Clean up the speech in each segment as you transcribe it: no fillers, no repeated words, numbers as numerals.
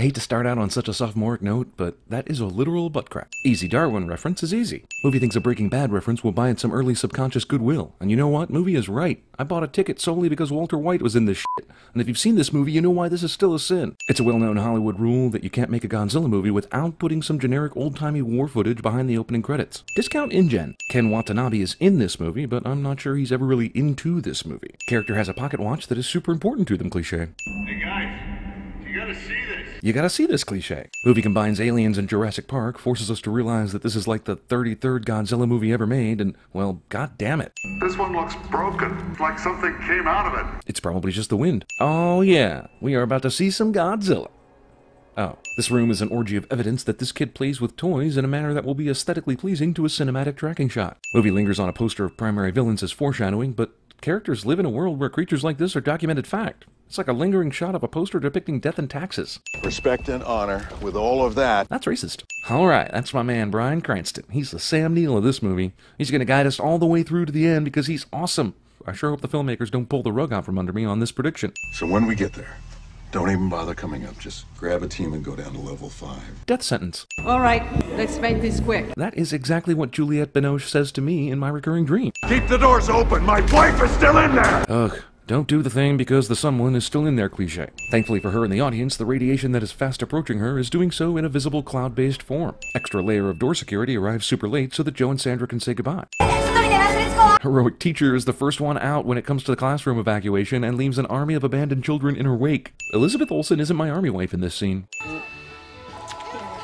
I hate to start out on such a sophomoric note, but that is a literal butt crack. Easy Darwin reference is easy. Movie thinks a Breaking Bad reference will buy it some early subconscious goodwill. And you know what? Movie is right. I bought a ticket solely because Walter White was in this shit. And if you've seen this movie, you know why this is still a sin. It's a well-known Hollywood rule that you can't make a Godzilla movie without putting some generic old-timey war footage behind the opening credits. Discount InGen. Ken Watanabe is in this movie, but I'm not sure he's ever really into this movie. Character has a pocket watch that is super important to them, cliche. Hey guys, you gotta see this. You gotta see this, cliche. Movie combines aliens and Jurassic Park, forces us to realize that this is like the 33rd Godzilla movie ever made, and, well, god damn it. This one looks broken, like something came out of it. It's probably just the wind. Oh yeah, we are about to see some Godzilla. Oh, this room is an orgy of evidence that this kid plays with toys in a manner that will be aesthetically pleasing to a cinematic tracking shot. Movie lingers on a poster of primary villains as foreshadowing, but characters live in a world where creatures like this are documented fact. It's like a lingering shot of a poster depicting death and taxes. Respect and honor with all of that. That's racist. Alright, that's my man Bryan Cranston. He's the Sam Neill of this movie. He's gonna guide us all the way through to the end because he's awesome. I sure hope the filmmakers don't pull the rug out from under me on this prediction. So when we get there, don't even bother coming up. Just grab a team and go down to level 5. Death sentence. All right, let's make this quick. That is exactly what Juliette Binoche says to me in my recurring dream. Keep the doors open, my wife is still in there! Ugh. Don't do the thing because the someone is still in there, cliche. Thankfully for her in the audience, the radiation that is fast approaching her is doing so in a visible cloud-based form. Extra layer of door security arrives super late so that Joe and Sandra can say goodbye. Heroic teacher is the first one out when it comes to the classroom evacuation and leaves an army of abandoned children in her wake. Elizabeth Olsen isn't my army wife in this scene.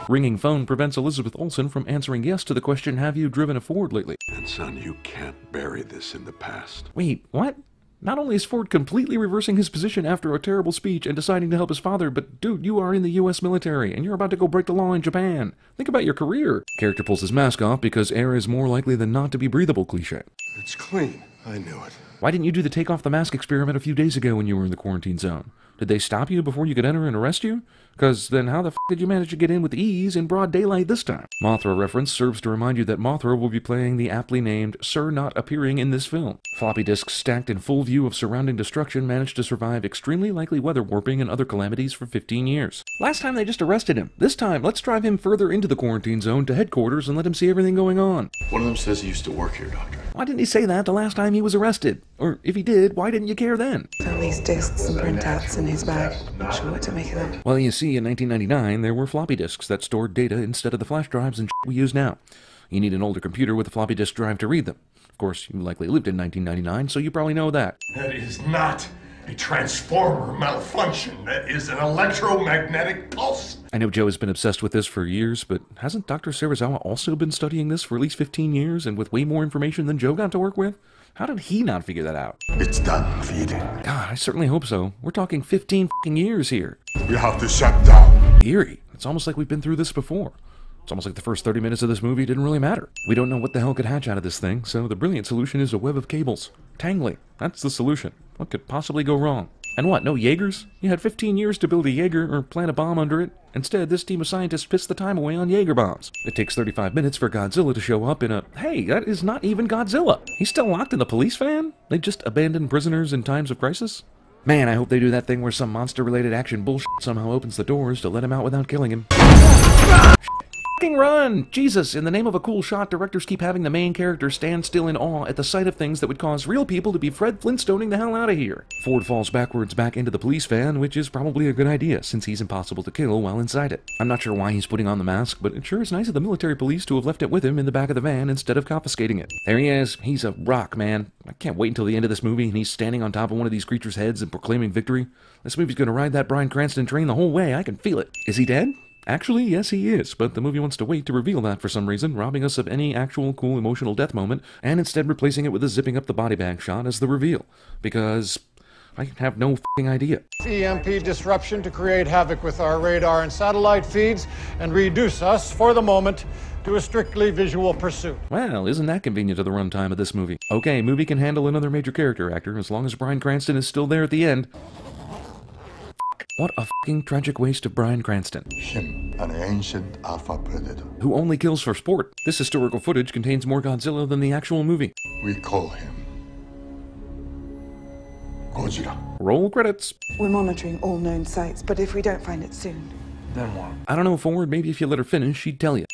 Ringing phone prevents Elizabeth Olsen from answering yes to the question, have you driven a Ford lately? And son, you can't bury this in the past. Wait, what? Not only is Ford completely reversing his position after a terrible speech and deciding to help his father, but dude, you are in the US military and you're about to go break the law in Japan. Think about your career. Character pulls his mask off because air is more likely than not to be breathable, cliche. It's clean. I knew it. Why didn't you do the take off the mask experiment a few days ago when you were in the quarantine zone? Did they stop you before you could enter and arrest you? Because then how the f did you manage to get in with ease in broad daylight this time? Mothra reference serves to remind you that Mothra will be playing the aptly named Sir not appearing in this film. Floppy disks stacked in full view of surrounding destruction managed to survive extremely likely weather warping and other calamities for 15 years. Last time they just arrested him. This time, let's drive him further into the quarantine zone to headquarters and let him see everything going on. One of them says he used to work here, Doctor. Why didn't he say that the last time he was arrested? Or if he did, why didn't you care then? Found these discs and printouts in his bag. Not sure what to make of them. Well, you see, in 1999, there were floppy disks that stored data instead of the flash drives and we use now. You need an older computer with a floppy disk drive to read them. Of course, you likely lived in 1999, so you probably know that. That is not a transformer malfunction. That is an electromagnetic pulse. I know Joe has been obsessed with this for years, but hasn't Dr. Serizawa also been studying this for at least 15 years and with way more information than Joe got to work with? How did he not figure that out? It's done feeding. God, I certainly hope so. We're talking 15 f***ing years here. We have to shut down. Eerie. It's almost like we've been through this before. It's almost like the first 30 minutes of this movie didn't really matter. We don't know what the hell could hatch out of this thing, so the brilliant solution is a web of cables. Tangling. That's the solution. What could possibly go wrong? And what, no Jaegers? You had 15 years to build a Jaeger or plant a bomb under it. Instead, this team of scientists pissed the time away on Jaeger bombs. It takes 35 minutes for Godzilla to show up in a... Hey, that is not even Godzilla! He's still locked in the police van? They just abandon prisoners in times of crisis? Man, I hope they do that thing where some monster-related action bullshit somehow opens the doors to let him out without killing him. Fucking run! Jesus, in the name of a cool shot, directors keep having the main character stand still in awe at the sight of things that would cause real people to be Fred Flintstoning the hell out of here. Ford falls backwards back into the police van, which is probably a good idea, since he's impossible to kill while inside it. I'm not sure why he's putting on the mask, but it sure is nice of the military police to have left it with him in the back of the van instead of confiscating it. There he is. He's a rock, man. I can't wait until the end of this movie and he's standing on top of one of these creatures' heads and proclaiming victory. This movie's gonna ride that Bryan Cranston train the whole way. I can feel it. Is he dead? Actually, yes he is, but the movie wants to wait to reveal that for some reason, robbing us of any actual cool emotional death moment, and instead replacing it with a zipping up the body bag shot as the reveal. Because I have no f***ing idea. EMP disruption to create havoc with our radar and satellite feeds and reduce us, for the moment, to a strictly visual pursuit. Well, isn't that convenient to the runtime of this movie? Okay, movie can handle another major character actor as long as Bryan Cranston is still there at the end. What a f***ing tragic waste of Bryan Cranston. Him, an ancient alpha predator. Who only kills for sport. This historical footage contains more Godzilla than the actual movie. We call him Godzilla. Roll credits. We're monitoring all known sites, but if we don't find it soon, Then what? I don't know, Ford, maybe if you let her finish, she'd tell you.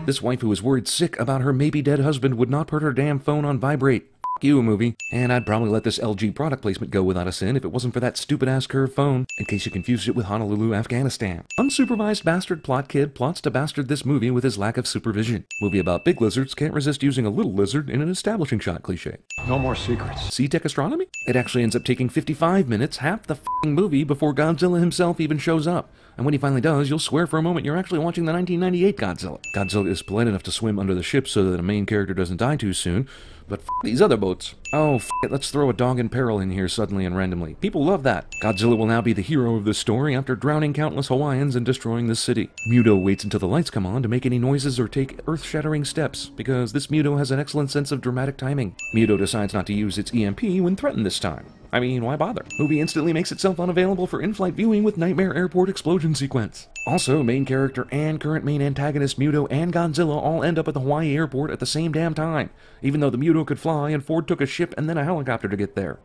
This wife who was worried sick about her maybe dead husband would not put her damn phone on vibrate. F you, movie. And I'd probably let this LG product placement go without a sin if it wasn't for that stupid-ass curved phone, in case you confused it with Honolulu, Afghanistan. Unsupervised bastard plot kid plots to bastard this movie with his lack of supervision. Movie about big lizards can't resist using a little lizard in an establishing shot cliche. No more secrets. C-Tech astronomy? It actually ends up taking 55 minutes, half the f***ing movie, before Godzilla himself even shows up. And when he finally does, you'll swear for a moment you're actually watching the 1998 Godzilla. Godzilla is polite enough to swim under the ship so that the main character doesn't die too soon, but f*** these other boats. Oh, f*** it, let's throw a dog in peril in here suddenly and randomly. People love that. Godzilla will now be the hero of this story after drowning countless Hawaiians and destroying this city. Muto waits until the lights come on to make any noises or take earth-shattering steps, because this Muto has an excellent sense of dramatic timing. Muto decides not to use its EMP when threatened this time. I mean, why bother? Movie instantly makes itself unavailable for in-flight viewing with Nightmare Airport explosion sequence. Also, main character and current main antagonist Muto and Godzilla all end up at the Hawaii airport at the same damn time, even though the Muto could fly and Ford took a ship and then a helicopter to get there.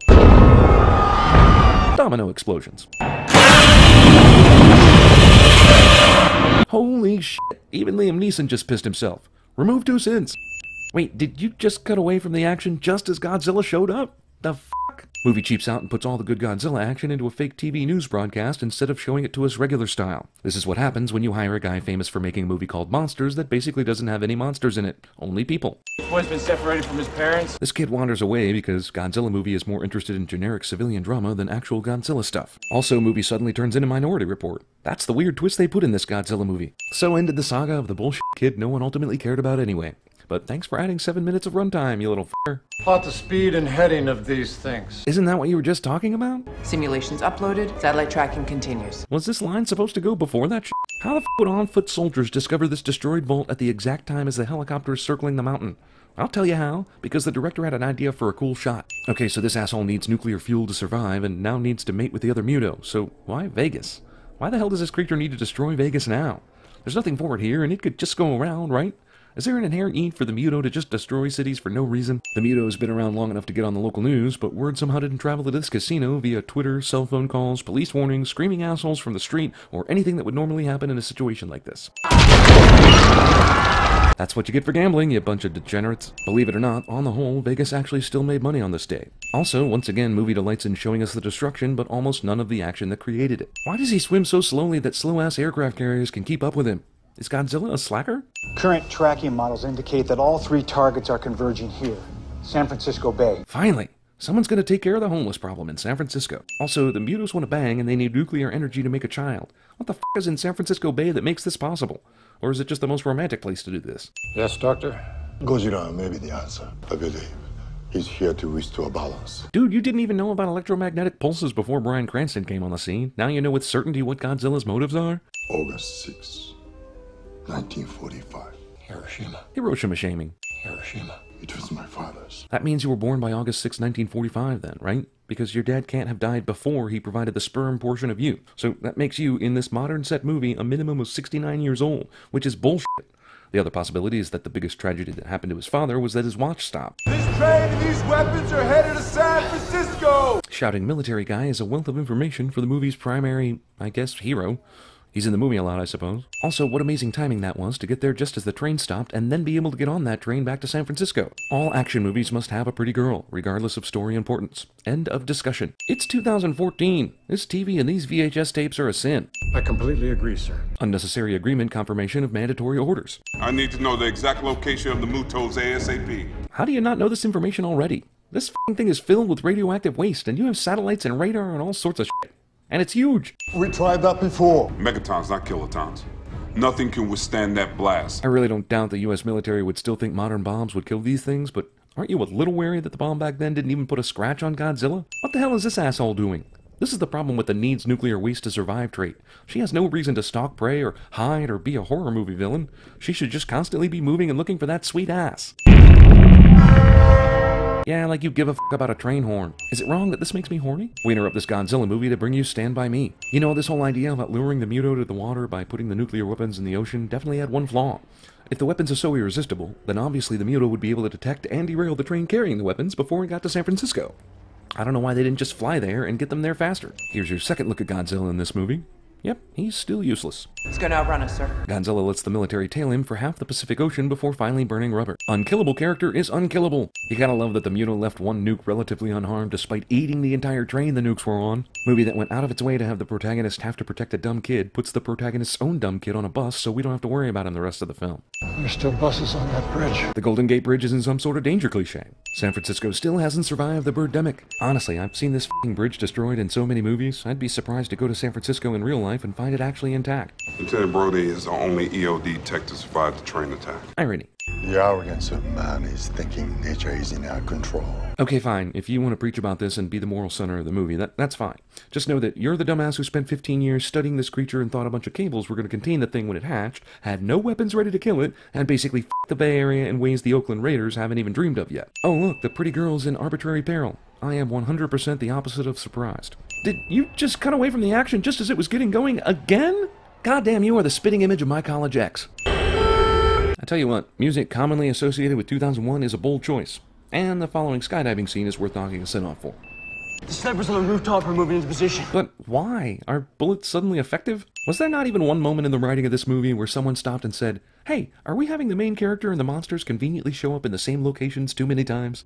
Domino explosions. Holy shit, even Liam Neeson just pissed himself. Remove 2 sins. Wait, did you just cut away from the action just as Godzilla showed up? The fuck? Movie cheaps out and puts all the good Godzilla action into a fake TV news broadcast instead of showing it to us regular style. This is what happens when you hire a guy famous for making a movie called Monsters that basically doesn't have any monsters in it, only people. This boy's been separated from his parents. This kid wanders away because Godzilla movie is more interested in generic civilian drama than actual Godzilla stuff. Also, movie suddenly turns into Minority Report. That's the weird twist they put in this Godzilla movie. So ended the saga of the bullshit kid no one ultimately cared about anyway. But thanks for adding 7 minutes of runtime, you little f***er. Plot the speed and heading of these things. Isn't that what you were just talking about? Simulations uploaded. Satellite tracking continues. Was this line supposed to go before that shit? How the f*** would on-foot soldiers discover this destroyed vault at the exact time as the helicopter is circling the mountain? I'll tell you how, because the director had an idea for a cool shot. Okay, so this asshole needs nuclear fuel to survive and now needs to mate with the other Muto, so why Vegas? Why the hell does this creature need to destroy Vegas now? There's nothing for it here, and it could just go around, right? Is there an inherent need for the Muto to just destroy cities for no reason? The Muto's been around long enough to get on the local news, but word somehow didn't travel to this casino via Twitter, cell phone calls, police warnings, screaming assholes from the street, or anything that would normally happen in a situation like this. That's what you get for gambling, you bunch of degenerates. Believe it or not, on the whole, Vegas actually still made money on this day. Also, once again, movie delights in showing us the destruction, but almost none of the action that created it. Why does he swim so slowly that slow-ass aircraft carriers can keep up with him? Is Godzilla a slacker? Current tracking models indicate that all 3 targets are converging here, San Francisco Bay. Finally! Someone's gonna take care of the homeless problem in San Francisco. Also, the Mutos want to bang and they need nuclear energy to make a child. What the f*** is in San Francisco Bay that makes this possible? Or is it just the most romantic place to do this? Yes, Doctor? Godzilla may be the answer, I believe. He's here to restore balance. Dude, you didn't even know about electromagnetic pulses before Bryan Cranston came on the scene. Now you know with certainty what Godzilla's motives are? August 6, 1945. Hiroshima shaming. It was my father's. That means you were born by August 6, 1945 then, right? Because your dad can't have died before he provided the sperm portion of you. So that makes you, in this modern set movie, a minimum of 69 years old, which is bullshit. The other possibility is that the biggest tragedy that happened to his father was that his watch stopped. This train and these weapons are headed to San Francisco! Shouting military guy is a wealth of information for the movie's primary, I guess, hero. He's in the movie a lot, I suppose. Also, what amazing timing that was to get there just as the train stopped and then be able to get on that train back to San Francisco. All action movies must have a pretty girl, regardless of story importance. End of discussion. It's 2014. This TV and these VHS tapes are a sin. I completely agree, sir. Unnecessary agreement confirmation of mandatory orders. I need to know the exact location of the Mutos ASAP. How do you not know this information already? This f***ing thing is filled with radioactive waste, and you have satellites and radar and all sorts of shit. And it's huge. We tried that before. Megatons, not kilotons. Nothing can withstand that blast. I really don't doubt the US military would still think modern bombs would kill these things, but aren't you a little wary that the bomb back then didn't even put a scratch on Godzilla? What the hell is this asshole doing? This is the problem with the needs nuclear waste to survive trait. She has no reason to stalk prey or hide or be a horror movie villain. She should just constantly be moving and looking for that sweet ass. Yeah, like you give a f*** about a train horn. Is it wrong that this makes me horny? We interrupt this Godzilla movie to bring you Stand By Me. You know, this whole idea about luring the Muto to the water by putting the nuclear weapons in the ocean definitely had one flaw. If the weapons are so irresistible, then obviously the Muto would be able to detect and derail the train carrying the weapons before it got to San Francisco. I don't know why they didn't just fly there and get them there faster. Here's your second look at Godzilla in this movie. Yep, he's still useless. It's gonna outrun us, sir. Godzilla lets the military tail him for half the Pacific Ocean before finally burning rubber. Unkillable character is unkillable. You gotta love that the Muto left one nuke relatively unharmed despite eating the entire train the nukes were on. Movie that went out of its way to have the protagonist have to protect a dumb kid puts the protagonist's own dumb kid on a bus so we don't have to worry about him the rest of the film. There's still buses on that bridge. The Golden Gate Bridge is in some sort of danger cliche. San Francisco still hasn't survived the birdemic. Honestly, I've seen this f***ing bridge destroyed in so many movies, I'd be surprised to go to San Francisco in real life and find it actually intact. Lieutenant Brody is the only EOD tech to survive the train attack. Irony. The arrogance of man is thinking nature is in our control. Okay, fine. If you want to preach about this and be the moral center of the movie, that's fine. Just know that you're the dumbass who spent 15 years studying this creature and thought a bunch of cables were going to contain the thing when it hatched, had no weapons ready to kill it, and basically f***ed the Bay Area in ways the Oakland Raiders haven't even dreamed of yet. Oh look, the pretty girl's in arbitrary peril. I am 100% the opposite of surprised. Did you just cut away from the action just as it was getting going again? Goddamn, you are the spitting image of my college ex. I tell you what, music commonly associated with 2001 is a bold choice. And the following skydiving scene is worth knocking a send-off for. The snipers on the rooftop are moving into position. But why? Are bullets suddenly effective? Was there not even one moment in the writing of this movie where someone stopped and said, hey, are we having the main character and the monsters conveniently show up in the same locations too many times?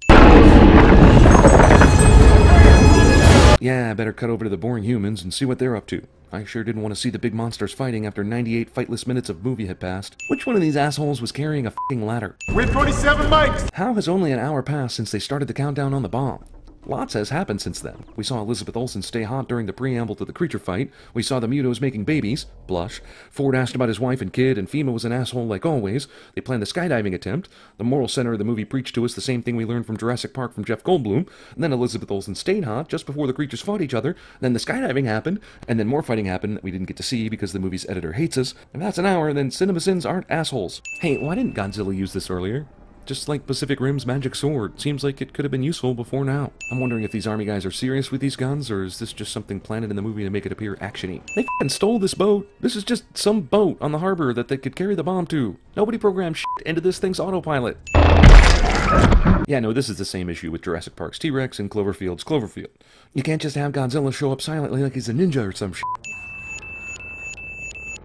Yeah, I better cut over to the boring humans and see what they're up to. I sure didn't want to see the big monsters fighting after 98 fightless minutes of movie had passed. Which one of these assholes was carrying a f***ing ladder? We have 27 mics! How has only an hour passed since they started the countdown on the bomb? Lots has happened since then. We saw Elizabeth Olsen stay hot during the preamble to the creature fight. We saw the Mutos making babies. Blush. Ford asked about his wife and kid, and FEMA was an asshole like always. They planned the skydiving attempt. The moral center of the movie preached to us the same thing we learned from Jurassic Park from Jeff Goldblum. And then Elizabeth Olsen stayed hot just before the creatures fought each other. Then the skydiving happened, and then more fighting happened that we didn't get to see because the movie's editor hates us. If that's an hour, then CinemaSins aren't assholes. Hey, why didn't Godzilla use this earlier? Just like Pacific Rim's magic sword, seems like it could have been useful before now. I'm wondering if these army guys are serious with these guns, or is this just something planted in the movie to make it appear actiony? They f***ing stole this boat. This is just some boat on the harbor that they could carry the bomb to. Nobody programmed shit into this thing's autopilot. Yeah, no, this is the same issue with Jurassic Park's T-Rex and Cloverfield's Cloverfield. You can't just have Godzilla show up silently like he's a ninja or some shit.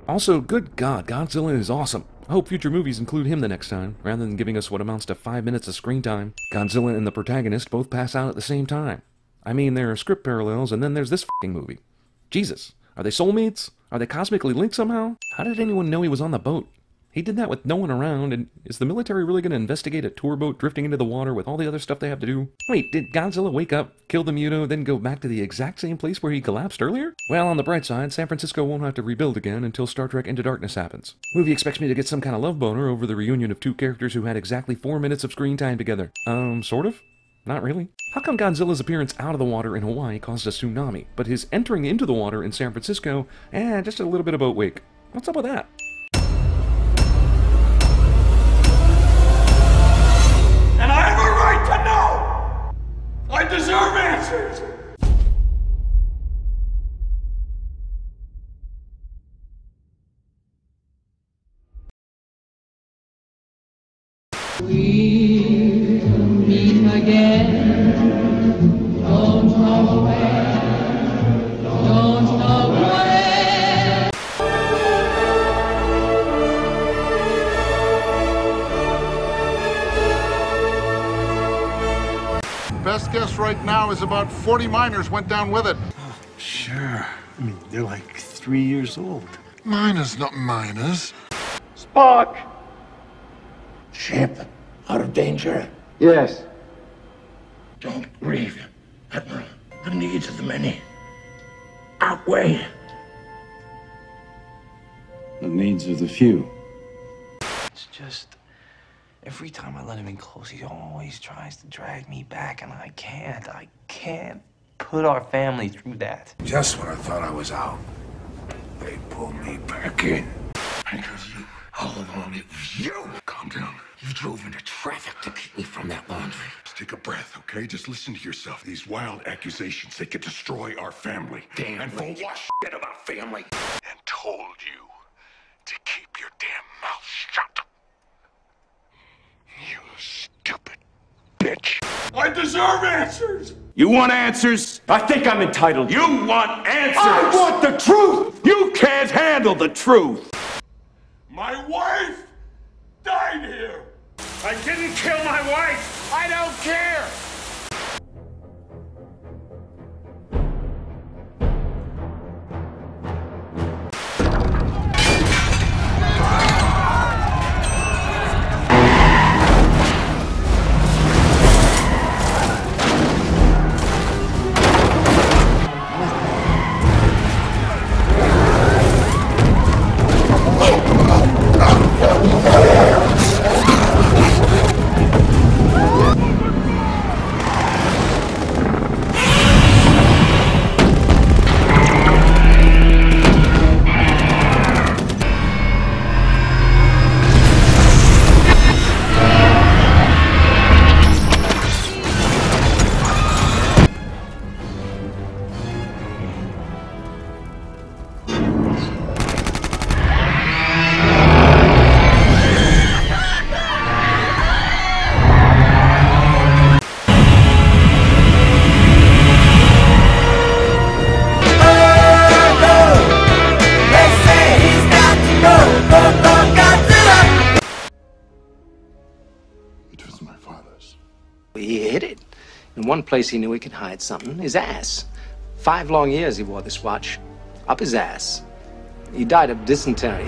Also, good God, Godzilla is awesome. I hope future movies include him the next time, rather than giving us what amounts to 5 minutes of screen time. Godzilla and the protagonist both pass out at the same time. I mean, there are script parallels, and then there's this f***ing movie. Jesus, are they soulmates? Are they cosmically linked somehow? How did anyone know he was on the boat? He did that with no one around, and is the military really going to investigate a tour boat drifting into the water with all the other stuff they have to do? Wait, did Godzilla wake up, kill the Muto, then go back to the exact same place where he collapsed earlier? Well, on the bright side, San Francisco won't have to rebuild again until Star Trek Into Darkness happens. Movie expects me to get some kind of love boner over the reunion of two characters who had exactly 4 minutes of screen time together. Sort of? Not really. How come Godzilla's appearance out of the water in Hawaii caused a tsunami, but his entering into the water in San Francisco, just a little bit of boat wake? What's up with that? And I have a right to know! I deserve answers! We'll meet again. Don't know where. Don't know where. Best guess right now is about 40 miners went down with it. Sure. I mean, they're like 3 years old. Miners, not miners. Spock! Ship out of danger? Yes. Don't grieve, Admiral. The needs of the many outweigh The needs of the few. It's just every time I let him in close, he always tries to drag me back, and I can't put our family through that. Just when I thought I was out, they pulled me back in. Because you, all along, it was you. Calm down. You drove into traffic to keep me from that laundry. Just take a breath, okay? Just listen to yourself. These wild accusations, they could destroy our family. Damn and for right. what shit about family? And told you to keep your damn mouth shut. You stupid bitch. I deserve answers! You want answers? I think I'm entitled. You want answers? I want the truth! You can't handle the truth! My wife died here! I didn't kill my wife! I don't care! It was my father's. He hid it. In one place he knew he could hide something, his ass. 5 long years he wore this watch. Up his ass. He died of dysentery.